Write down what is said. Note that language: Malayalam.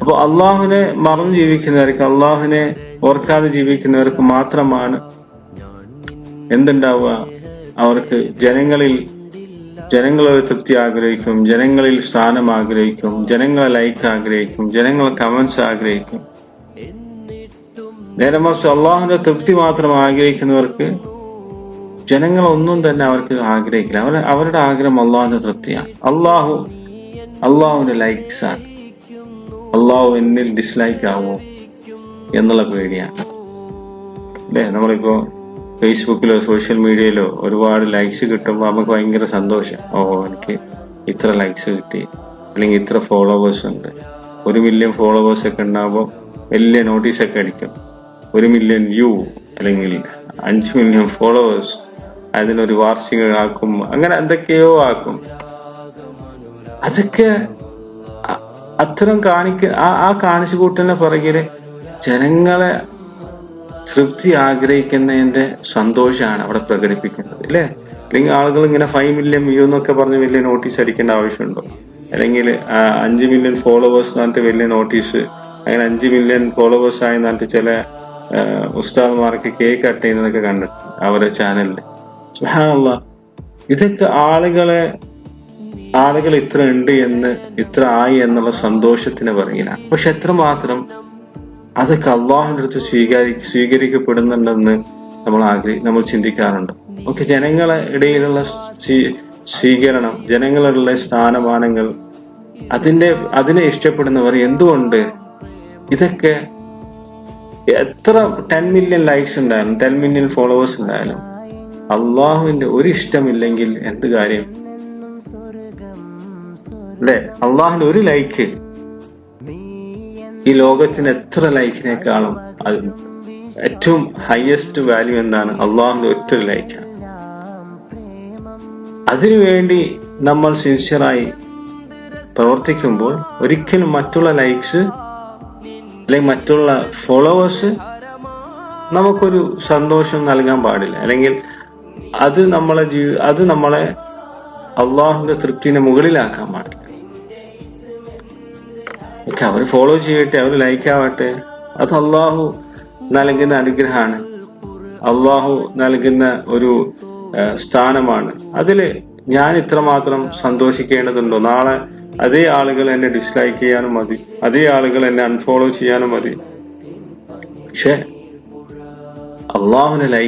അപ്പൊ അള്ളാഹുവിനെ മറന്നു ജീവിക്കുന്നവർക്ക്, അള്ളാഹുവിനെ ഓർക്കാതെ ജീവിക്കുന്നവർക്ക് മാത്രമാണ് എന്തുണ്ടാവുക? അവർക്ക് ജനങ്ങളെ തൃപ്തി ആഗ്രഹിക്കും, ജനങ്ങളിൽ സ്ഥാനം ആഗ്രഹിക്കും, ജനങ്ങളെ ലൈക്ക് ആഗ്രഹിക്കും, ജനങ്ങളെ കമന്റ്സ് ആഗ്രഹിക്കും. നേരെ മറിച്ച് അള്ളാഹുവിന്റെ തൃപ്തി മാത്രം ആഗ്രഹിക്കുന്നവർക്ക് ജനങ്ങളൊന്നും തന്നെ അവർക്ക് ആഗ്രഹിക്കില്ല. അവരുടെ ആഗ്രഹം അള്ളാഹുവിന്റെ തൃപ്തിയാണ്. അള്ളാഹുവിന്റെ ലൈക്സ് ആണ്. അള്ളാഹു എന്നിൽ ഡിസ്ലൈക്ക് ആവോ എന്നുള്ള പേടിയാണ് അല്ലെ? നമ്മളിപ്പോ ഫേസ്ബുക്കിലോ സോഷ്യൽ മീഡിയയിലോ ഒരുപാട് ലൈക്സ് കിട്ടുമ്പോൾ നമുക്ക് ഭയങ്കര സന്തോഷം. എനിക്ക് ഇത്ര ലൈക്സ് കിട്ടി, അല്ലെങ്കിൽ ഇത്ര ഫോളോവേഴ്സ് ഉണ്ട്. 1 മില്യൺ ഫോളോവേഴ്സ് ഒക്കെ ഉണ്ടാകുമ്പോൾ വലിയ നോട്ടീസൊക്കെ അടിക്കും. 1 മില്യൺ വ്യൂ അല്ലെങ്കിൽ 5 മില്യൺ ഫോളോവേഴ്സ്, അതിനൊരു വാർഷിക ആക്കും, അങ്ങനെ എന്തൊക്കെയോ ആക്കും. അതൊക്കെ അത്തരം കാണിച്ചു കൂട്ടുന്ന പുറകില് ജനങ്ങളെ തൃപ്തി ആഗ്രഹിക്കുന്നതിന്റെ സന്തോഷമാണ് അവിടെ പ്രകടിപ്പിക്കുന്നത് അല്ലെ? അല്ലെങ്കിൽ ആളുകൾ ഇങ്ങനെ 5 മില്യൺ വ്യൂ എന്നൊക്കെ പറഞ്ഞ് വലിയ നോട്ടീസ് അടിക്കേണ്ട ആവശ്യമുണ്ടോ? അല്ലെങ്കിൽ 5 മില്യൺ ഫോളോവേഴ്സ് എന്നിട്ട് വലിയ നോട്ടീസ്, അങ്ങനെ 5 മില്യൺ ഫോളോവേഴ്സ് ആയി എന്നിട്ട് ചില ഉസ്താദ്മാർക്ക് കേക്ക് കട്ട് ചെയ്യുന്നതൊക്കെ കണ്ടിട്ടുണ്ട് അവരുടെ ചാനലിൽ. സുബ്ഹാനല്ലാഹ്, ഇതൊക്കെ ആളുകൾ ഇത്ര ഉണ്ട് എന്ന്, ഇത്ര ആയി എന്നുള്ള സന്തോഷത്തിന് പറയിലാണ്. പക്ഷെ എത്രമാത്രം അതൊക്കെ അള്ളാഹുവിന്റെ അടുത്ത് സ്വീകരിക്കപ്പെടുന്നുണ്ടെന്ന് നമ്മൾ ചിന്തിക്കാറുണ്ട്. ഓക്കെ, ജനങ്ങളെ ഇടയിലുള്ള സ്വീകരണം, ജനങ്ങളുടെ സ്ഥാനമാനങ്ങൾ, അതിനെ ഇഷ്ടപ്പെടുന്നവർ എന്തുകൊണ്ട് ഇതൊക്കെ എത്ര 10 മില്യൺ ലൈക്സ് ഉണ്ടായാലും 10 മില്യൺ ഫോളോവേഴ്സ് ഉണ്ടായാലും അള്ളാഹുവിന്റെ ഒരു ഇഷ്ടമില്ലെങ്കിൽ എന്ത് കാര്യം അല്ലെ? അള്ളാഹുവിന്റെ ഒരു ലൈക്ക് ഈ ലോകത്തിന് എത്ര ലൈക്കിനേക്കാളും ഏറ്റവും ഹയസ്റ്റ് വാല്യൂ എന്താണ്? അള്ളാഹുവിന്റെ ഒറ്റൊരു ലൈക്കാണ്. അതിനുവേണ്ടി നമ്മൾ സിൻസിയറായി പ്രവർത്തിക്കുമ്പോൾ ഒരിക്കലും മറ്റുള്ള ലൈക്സ് അല്ലെങ്കിൽ മറ്റുള്ള ഫോളോവേഴ്സ് നമുക്കൊരു സന്തോഷം നൽകാൻ പാടില്ല. അല്ലെങ്കിൽ അത് നമ്മളെ അള്ളാഹുവിന്റെ തൃപ്തിനെ മുകളിലാക്കാൻ പാടില്ല. അവർ ഫോളോ ചെയ്യട്ടെ, അവർ ലൈക്ക് ആവട്ടെ, അത് അള്ളാഹു നൽകുന്ന അനുഗ്രഹമാണ്, അള്ളാഹു നൽകുന്ന ഒരു സ്ഥാനമാണ്. അതില് ഞാൻ ഇത്രമാത്രം സന്തോഷിക്കേണ്ടതുണ്ടോ? നാളെ അതേ ആളുകൾ എന്നെ ഡിസ്ലൈക്ക് ചെയ്യാനും മതി, അതേ ആളുകൾ എന്നെ അൺഫോളോ ചെയ്യാനും മതി. പക്ഷെ അള്ളാഹുവിനെ ലൈക്ക്